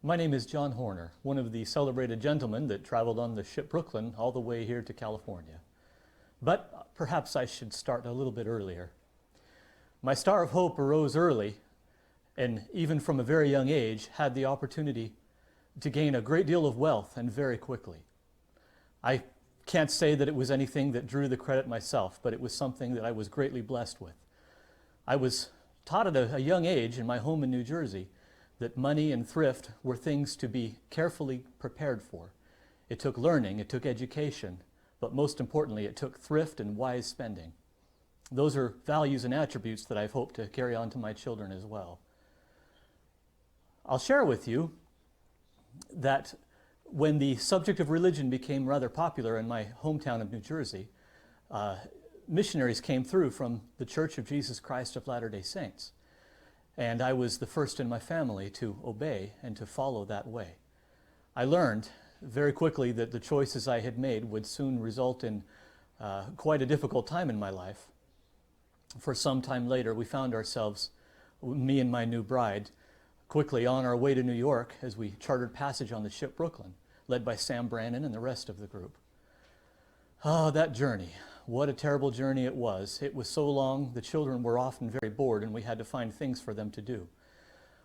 My name is John Horner, one of the celebrated gentlemen that traveled on the ship Brooklyn all the way here to California. But perhaps I should start a little bit earlier. My star of hope arose early, and even from a very young age, had the opportunity to gain a great deal of wealth and very quickly. I can't say that it was anything that drew the credit myself, but it was something that I was greatly blessed with. I was taught at a young age in my home in New Jersey that money and thrift were things to be carefully prepared for. It took learning, it took education, but most importantly, it took thrift and wise spending. Those are values and attributes that I've hoped to carry on to my children as well. I'll share with you that when the subject of religion became rather popular in my hometown of New Jersey, missionaries came through from the Church of Jesus Christ of Latter-day Saints. And I was the first in my family to obey and to follow that way. I learned very quickly that the choices I had made would soon result in quite a difficult time in my life. For some time later, we found ourselves, me and my new bride, quickly on our way to New York as we chartered passage on the ship Brooklyn, led by Sam Brannon and the rest of the group. Oh, that journey. What a terrible journey it was. It was so long, the children were often very bored and we had to find things for them to do.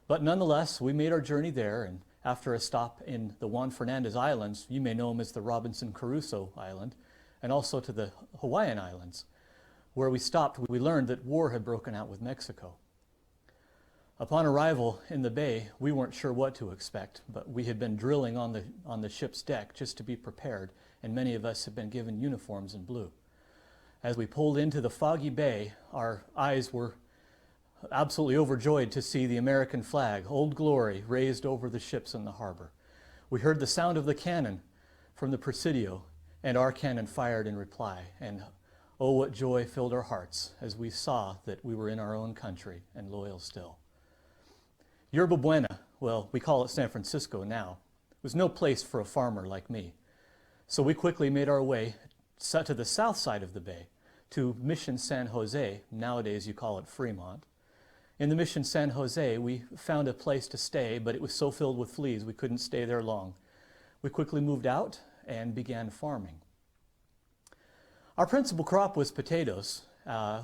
But nonetheless, we made our journey there, and after a stop in the Juan Fernandez Islands, you may know them as the Robinson Crusoe Island, and also to the Hawaiian Islands, where we stopped, we learned that war had broken out with Mexico. Upon arrival in the bay, we weren't sure what to expect, but we had been drilling on the ship's deck just to be prepared, and many of us had been given uniforms in blue. As we pulled into the foggy bay, our eyes were absolutely overjoyed to see the American flag, Old Glory, raised over the ships in the harbor. We heard the sound of the cannon from the Presidio, and our cannon fired in reply. And oh, what joy filled our hearts as we saw that we were in our own country and loyal still. Yerba Buena, well, we call it San Francisco now, was no place for a farmer like me. So we quickly made our way to the south side of the bay, to Mission San Jose. Nowadays you call it Fremont. In the Mission San Jose, we found a place to stay, but it was so filled with fleas we couldn't stay there long. We quickly moved out and began farming. Our principal crop was potatoes.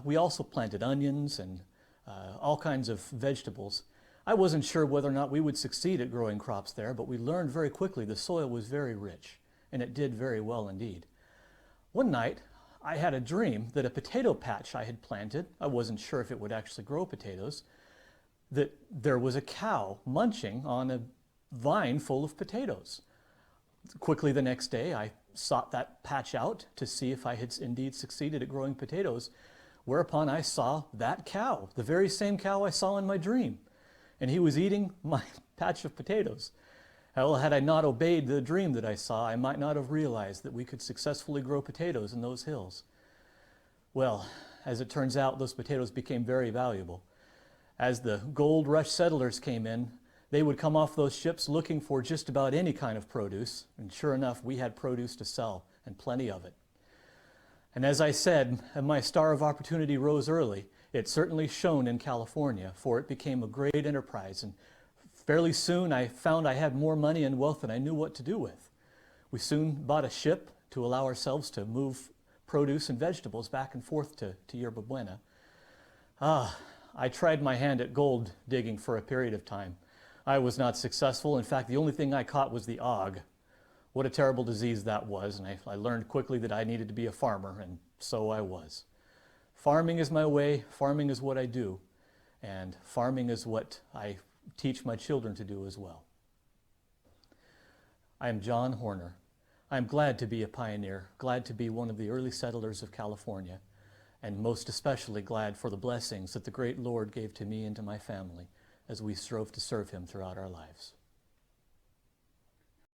We also planted onions and all kinds of vegetables. I wasn't sure whether or not we would succeed at growing crops there, but we learned very quickly the soil was very rich, and it did very well indeed. One night, I had a dream that a potato patch I had planted, I wasn't sure if it would actually grow potatoes, that there was a cow munching on a vine full of potatoes. Quickly the next day, I sought that patch out to see if I had indeed succeeded at growing potatoes, whereupon I saw that cow, the very same cow I saw in my dream, and he was eating my patch of potatoes. Well, had I not obeyed the dream that I saw, I might not have realized that we could successfully grow potatoes in those hills. Well, as it turns out, those potatoes became very valuable. As the gold rush settlers came in, they would come off those ships looking for just about any kind of produce, and sure enough, we had produce to sell, and plenty of it. And as I said, my star of opportunity rose early. It certainly shone in California, for it became a great enterprise, and fairly soon I found I had more money and wealth than I knew what to do with. We soon bought a ship to allow ourselves to move produce and vegetables back and forth to Yerba Buena. I tried my hand at gold digging for a period of time. I was not successful. In fact, the only thing I caught was the ague. What a terrible disease that was, and I learned quickly that I needed to be a farmer, and so I was. Farming is my way, farming is what I do, and farming is what I teach my children to do as well. I am John Horner. I am glad to be a pioneer, glad to be one of the early settlers of California, and most especially glad for the blessings that the great Lord gave to me and to my family as we strove to serve Him throughout our lives.